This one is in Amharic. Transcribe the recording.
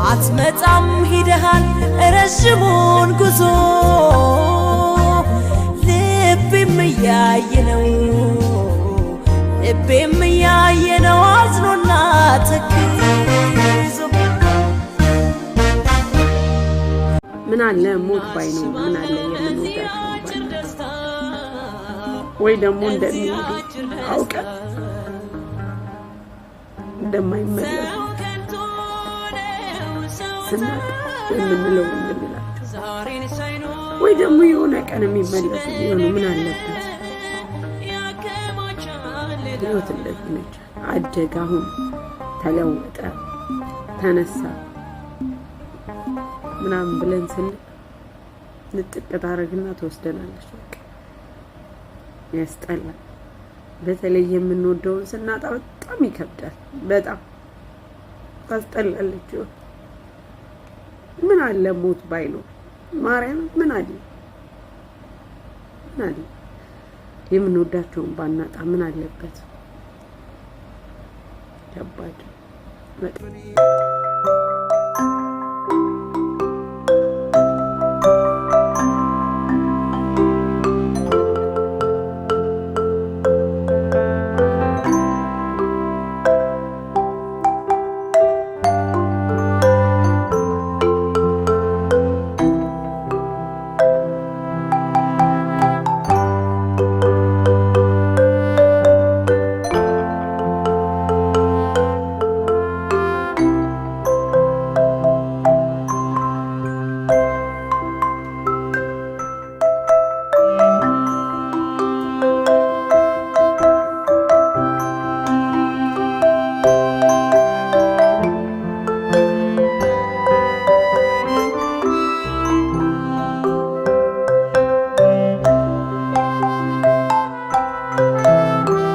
አትመጣም ሂደሃል ረጅሙን ጉዞ ልቤም እያየ ነው አዝኖና ተክዞ ምን አለ ሞት ባይኖር ምን አለ የምንወዳቸው ወይ ደግሞ እንደሚሄዱ አውቀን እንደማይመለሱ ስናቅ የምንለው የምንላቸው ወይ ደግሞ የሆነ ቀን የሚመለሱ ቢሆኑ ምን አለበት? ህይወት እንደዚህ ነች። አደገ፣ አሁን ተለወጠ፣ ተነሳ ምናምን ብለን ስንል ንጥቅ ታረግና ትወስደናለች። ያስጠላል። በተለይ የምንወደውን ስናጣ በጣም ይከብዳል። በጣም ታስጠላለች። ምን አለ ሞት ባይኖር ማርያም ምን አለ የምንወዳቸውን ባናጣ ምን አለበት? ከባድ በጣም